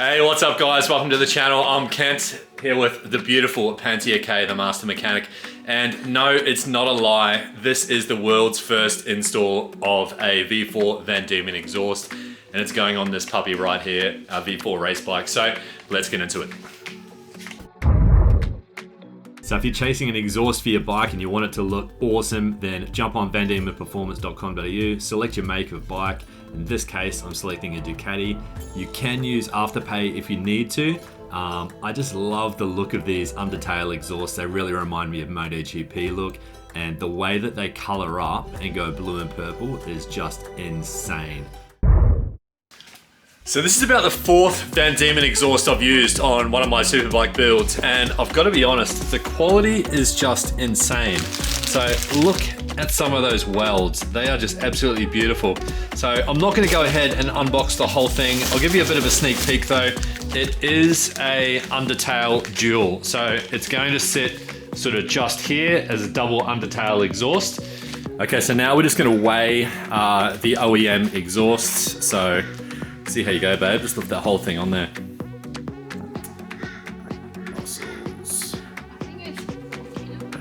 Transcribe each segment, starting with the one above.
Hey, what's up guys? Welcome to the channel. I'm Kent here with the beautiful Pantia K, the master mechanic. And no, it's not a lie. This is the world's first install of a V4 VanDemon exhaust. And it's going on this puppy right here, a V4 race bike. So let's get into it. So if you're chasing an exhaust for your bike and you want it to look awesome, then jump on vandemonperformance.com.au, select your make of bike. In this case, I'm selecting a Ducati. You can use Afterpay if you need to. I just love the look of these undertail exhausts. They really remind me of MotoGP look, and the way that they color up and go blue and purple is just insane. So this is about the fourth VanDemon exhaust I've used on one of my superbike builds, and I've got to be honest, the quality is just insane. So look at some of those welds. They are just absolutely beautiful. So I'm not going to go ahead and unbox the whole thing. I'll give you a bit of a sneak peek though. It is a undertail dual. So it's going to sit sort of just here as a double undertail exhaust. Okay, so now we're just going to weigh the OEM exhausts. So see how you go, babe. Just lift that whole thing on there.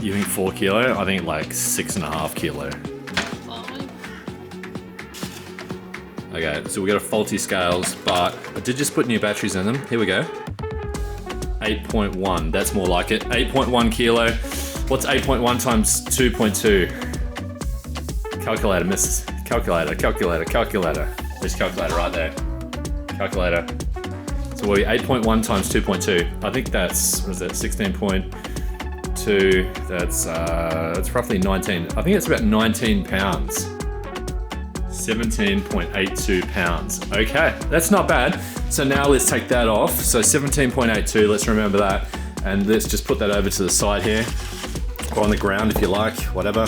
You think 4 kilo? I think like 6.5 kilo. Okay, so we got a faulty scales, but I did just put new batteries in them. Here we go. 8.1, that's more like it. 8.1 kilo. What's 8.1 times 2.2? Calculator, miss. Calculator. There's calculator right there. Calculator. So we're 8.1 times 2.2. I think that's, what is that, 16.2. That's roughly 19. I think it's about 19 pounds. 17.82 pounds. Okay, that's not bad. So now let's take that off. So 17.82, let's remember that. And let's just put that over to the side here, or on the ground if you like, whatever.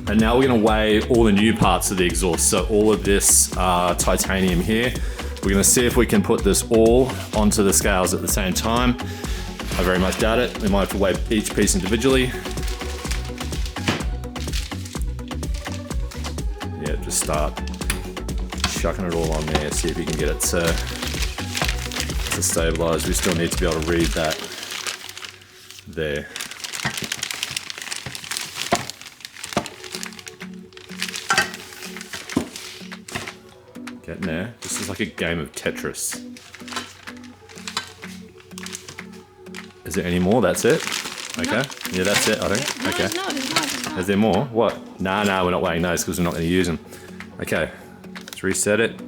And now we're gonna weigh all the new parts of the exhaust. So all of this titanium here. We're gonna see if we can put this all onto the scales at the same time. I very much doubt it. We might have to weigh each piece individually. Yeah, just start chucking it all on there, see if you can get it to stabilize. We still need to be able to read that there. Getting there. This is like a game of Tetris. Is there any more? That's it? Okay. No. Yeah, that's it, I think. No, okay. There's not. Is there more? What? Nah, we're not weighing those because we're not going to use them. Okay. Let's reset it.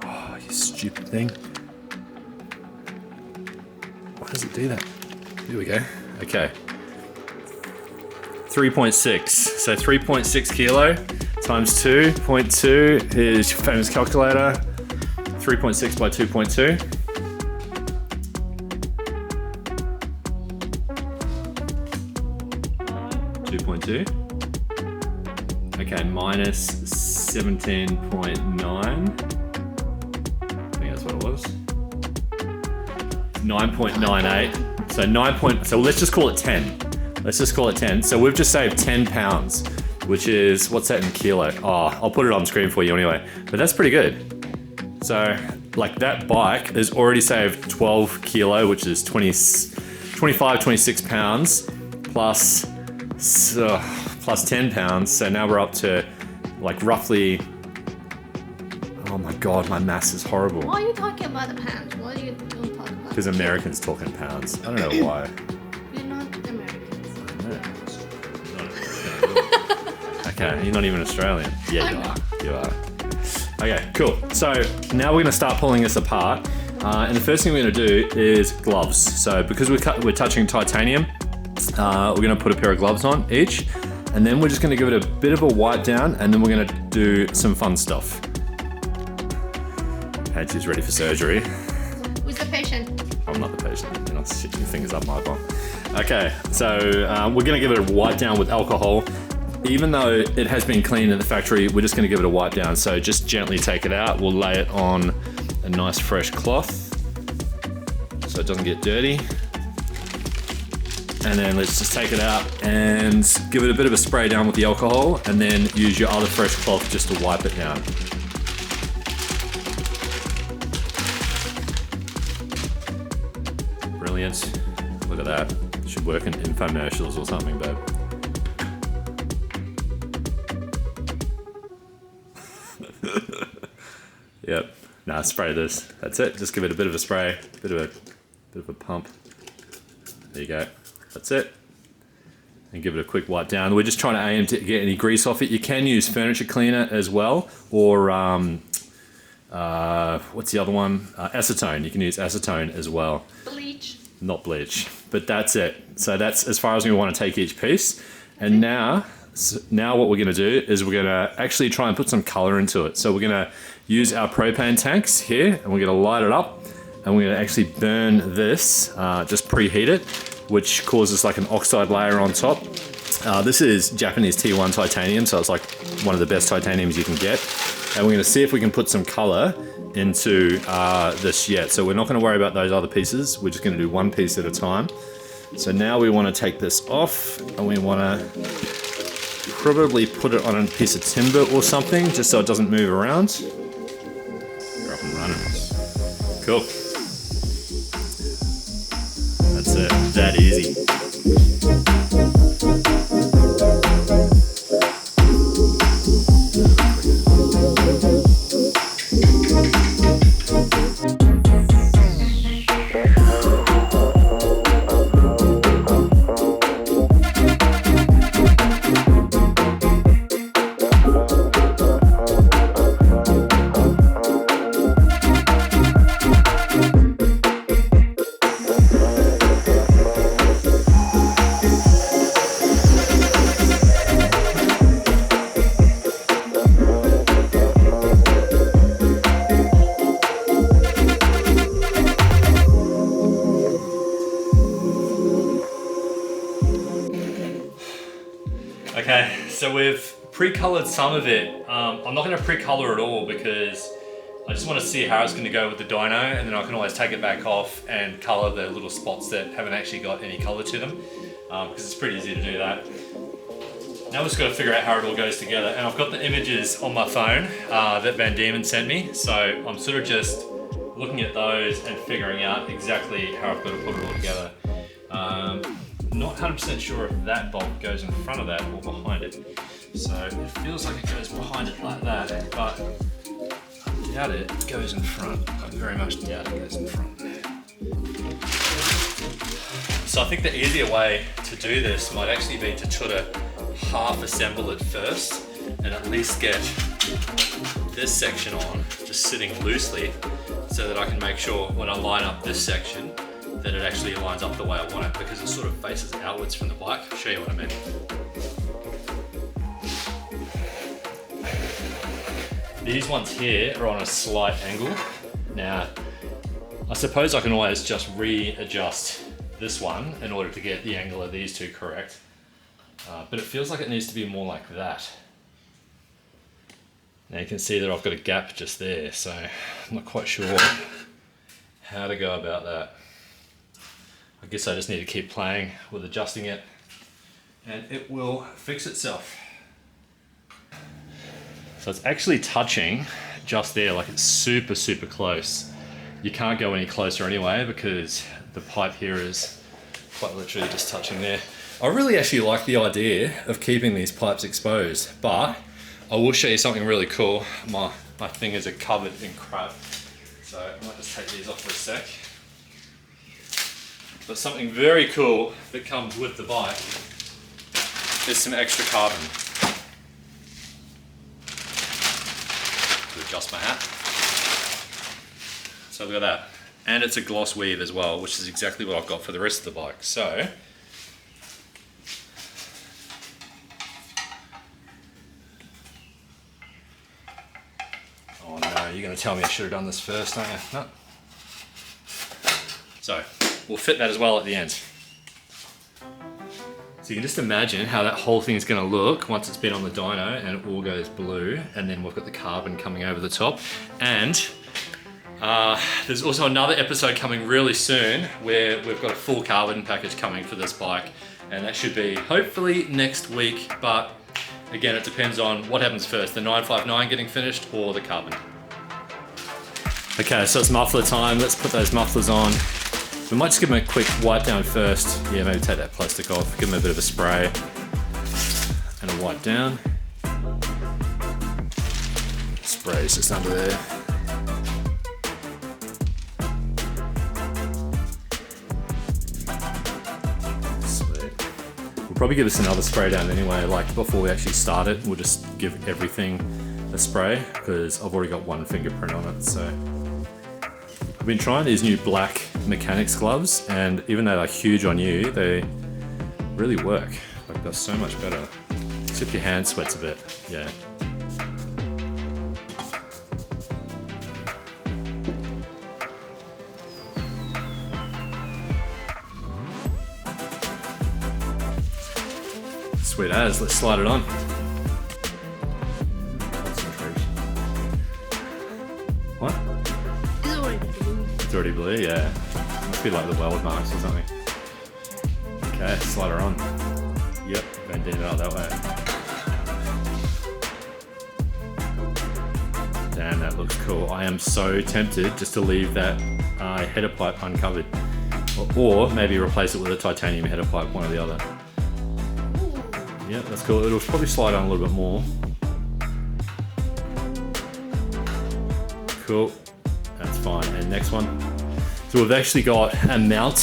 Oh, you stupid thing. Why does it do that? Here we go. Okay. 3.6. So 3.6 kilo times 2.2 is your famous calculator. 3.6 by 2.2. 2.2. Okay, minus 17.9. I think that's what it was. 9.98. So let's just call it 10. Let's just call it 10. So we've just saved 10 pounds, which is, what's that in kilo? Oh, I'll put it on screen for you anyway. But that's pretty good. So, like that bike has already saved 12 kilo, which is 25, 26 pounds, plus 10 pounds. So now we're up to like roughly, oh my God, my maths is horrible. Why are you talking about the pounds? Why do you don't talk about? Because Americans talk in pounds. I don't know why. You're not Americans. Okay, you're not even Australian. Yeah, you are. Okay, cool. So now we're gonna start pulling this apart. And the first thing we're gonna do is gloves. So because we're touching titanium, we're gonna put a pair of gloves on each, and then we're just gonna give it a bit of a wipe down, and then we're gonna do some fun stuff. Pantsy's ready for surgery. Who's the patient? I'm not the patient. You're not sticking your fingers up my bum. Okay, so we're gonna give it a wipe down with alcohol. Even though it has been cleaned in the factory, we're just gonna give it a wipe down. So just gently take it out. We'll lay it on a nice fresh cloth so it doesn't get dirty. And then let's just take it out and give it a bit of a spray down with the alcohol, and then use your other fresh cloth just to wipe it down. brilliant. Look at that. Should work in infomercials or something, babe. Yep. Nah, spray this. That's it. Just give it a bit of a spray, bit of a pump. There you go. That's it. And give it a quick wipe down. We're just trying to aim to get any grease off it. You can use furniture cleaner as well, or what's the other one? Acetone. You can use acetone as well. Bleach. Not bleach, but that's it. So that's as far as we want to take each piece. And now what we're going to do is we're going to actually try and put some color into it. So we're going to use our propane tanks here, and we're going to light it up, and we're going to actually burn this, just preheat it, which causes like an oxide layer on top. This is Japanese Ti1 Titanium, so it's like one of the best titaniums you can get. And we're going to see if we can put some color into this yet. So we're not going to worry about those other pieces. We're just going to do one piece at a time. So now we want to take this off, and we want to probably put it on a piece of timber or something, just so it doesn't move around. You're up and running. Cool. That's it. That easy. Okay, so we've pre-colored some of it. I'm not going to pre-color it all because I just want to see how it's going to go with the dyno, and then I can always take it back off and color the little spots that haven't actually got any color to them, because it's pretty easy to do that. Now we've just got to figure out how it all goes together, and I've got the images on my phone that VanDemon sent me, so I'm sort of just looking at those and figuring out exactly how I've got to put it all together. Not 100% sure if that bolt goes in front of that or behind it. So it feels like it goes behind it like that, but I doubt it goes in front. I very much doubt it goes in front. So I think the easier way to do this might actually be to try to half assemble it first and at least get this section on, just sitting loosely, so that I can make sure when I line up this section that it actually lines up the way I want it, because it sort of faces outwards from the bike. I'll show you what I mean. These ones here are on a slight angle. Now, I suppose I can always just readjust this one in order to get the angle of these two correct. But it feels like it needs to be more like that. Now you can see that I've got a gap just there, so I'm not quite sure how to go about that. I guess I just need to keep playing with adjusting it, and it will fix itself. So it's actually touching just there, like it's super, super close. You can't go any closer anyway because the pipe here is quite literally just touching there. I really actually like the idea of keeping these pipes exposed, but I will show you something really cool. My fingers are covered in crap, so I might just take these off for a sec. But something very cool that comes with the bike is some extra carbon. To adjust my hat. So look at that. And it's a gloss weave as well, which is exactly what I've got for the rest of the bike. So, oh no, you're going to tell me I should have done this first, aren't you? No. So, we'll fit that as well at the end. So you can just imagine how that whole thing is going to look once it's been on the dyno and it all goes blue, and then we've got the carbon coming over the top. And there's also another episode coming really soon where we've got a full carbon package coming for this bike, and that should be hopefully next week, but again it depends on what happens first, the 959 getting finished or the carbon. Okay, so it's muffler time. Let's put those mufflers on. We might just give them a quick wipe down first. Yeah, maybe take that plastic off, give them a bit of a spray and a wipe down. Spray's just under there. Sweet. We'll probably give this another spray down anyway, like before we actually start it. We'll just give everything a spray because I've already got one fingerprint on it. So I've been trying these new black mechanics gloves, and even though they're huge on you, they really work. Like, they're so much better. Except your hand sweats a bit, yeah. Sweet as, let's slide it on. What? It's already blue. It's already blue, yeah. Must be like the weld marks or something. Okay, slide her on. Yep, bend it out that way. Damn, that looks cool. I am so tempted just to leave that header pipe uncovered. Or maybe replace it with a titanium header pipe, one or the other. Yeah, that's cool. It'll probably slide on a little bit more. Cool, that's fine. And next one. So we've actually got a mount,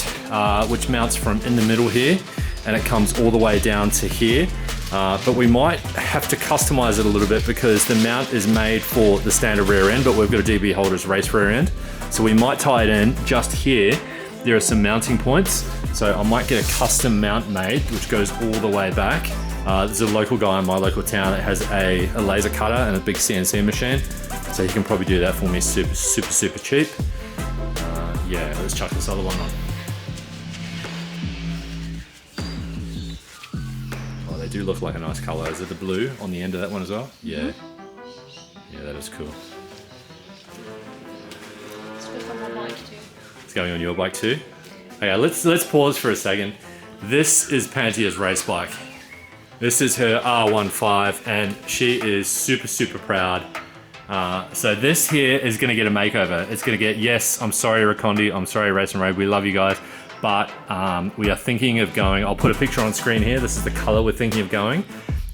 which mounts from in the middle here, and it comes all the way down to here. But we might have to customize it a little bit because the mount is made for the standard rear end, but we've got a DB holder's race rear end. So we might tie it in just here. There are some mounting points. So I might get a custom mount made, which goes all the way back. There's a local guy in my local town that has a laser cutter and a big CNC machine. So he can probably do that for me super cheap. Yeah, let's chuck this other one on. Oh, they do look like a nice color. Is it the blue on the end of that one as well? Yeah. Yeah, that is cool. It's good on my bike too. It's going on your bike too? Okay, let's pause for a second. This is Pantia's race bike. This is her R15 and she is super proud. So this here is gonna get a makeover. It's gonna get, yes, I'm sorry Rakondi, I'm sorry Race and Road, we love you guys, but we are thinking of going, I'll put a picture on screen here, this is the color we're thinking of going.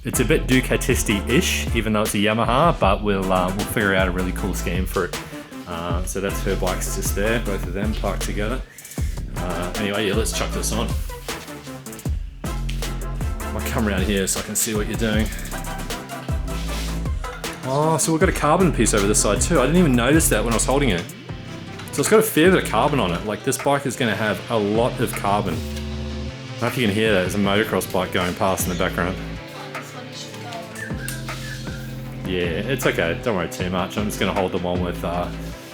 It's a bit Ducatisti-ish, even though it's a Yamaha, but we'll figure out a really cool scheme for it. So that's her bikes just there, both of them parked together. Anyway, yeah, let's chuck this on. I'll come around here so I can see what you're doing. Oh, so we've got a carbon piece over this side too. I didn't even notice that when I was holding it. So it's got a fair bit of carbon on it. Like, this bike is gonna have a lot of carbon. I don't know if you can hear that, there's a motocross bike going past in the background. Yeah, it's okay, don't worry too much. I'm just gonna hold them on with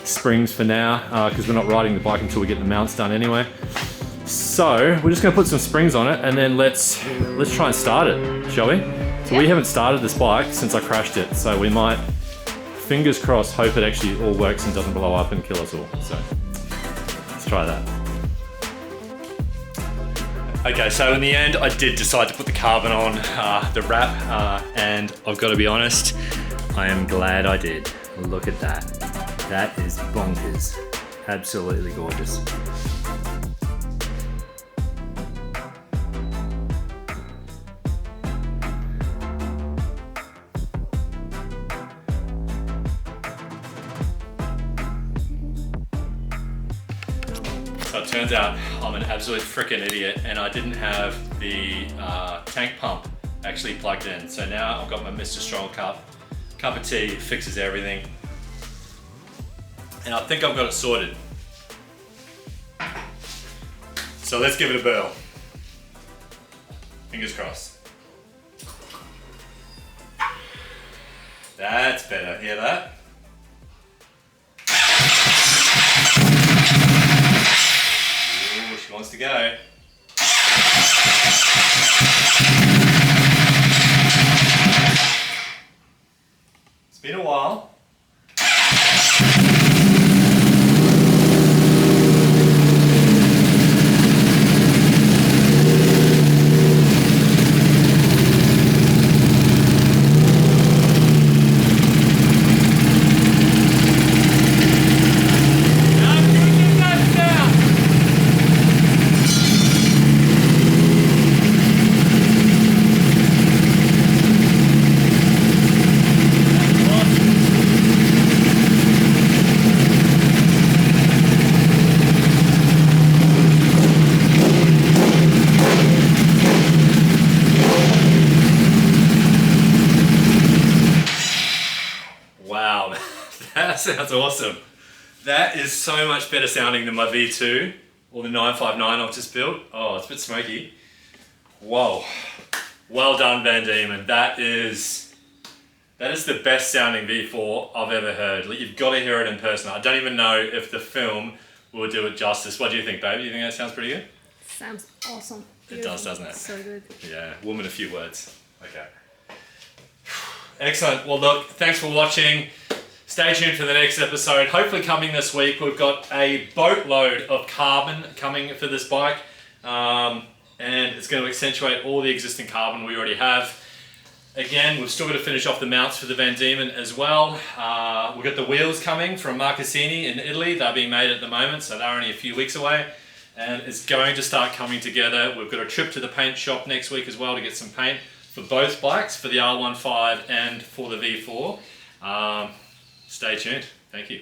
springs for now, because we're not riding the bike until we get the mounts done anyway. So we're just gonna put some springs on it and then let's try and start it, shall we? So we haven't started this bike since I crashed it, so we might, fingers crossed, hope it actually all works and doesn't blow up and kill us all. So let's try that. Okay, so in the end, I did decide to put the carbon on the wrap, and I've got to be honest, I am glad I did. Look at that. That is bonkers. Absolutely gorgeous. So it turns out I'm an absolute freaking idiot and I didn't have the tank pump actually plugged in. So now I've got my Mr. Strong cup of tea, fixes everything. And I think I've got it sorted. So let's give it a whirl. Fingers crossed. That's better, hear that? Ooh, she wants to go. It's been a while. sounds awesome. That is so much better sounding than my V2 or the 959 I've just built. Oh, it's a bit smoky. Whoa. Well done, VanDemon. That is the best sounding V4 I've ever heard. Like, you've got to hear it in person. I don't even know if the film will do it justice. What do you think, babe? You think that sounds pretty good? Sounds awesome. It does, doesn't it? So good. Yeah, woman, a few words. Okay. Excellent. Well, look, thanks for watching. Stay tuned for the next episode. Hopefully coming this week, we've got a boatload of carbon coming for this bike. And it's going to accentuate all the existing carbon we already have. Again, we've still got to finish off the mounts for the VanDemon as well. We've got the wheels coming from Marcassini in Italy. They're being made at the moment, so they're only a few weeks away. And it's going to start coming together. We've got a trip to the paint shop next week as well to get some paint for both bikes, for the R15 and for the V4. Stay tuned. Thank you.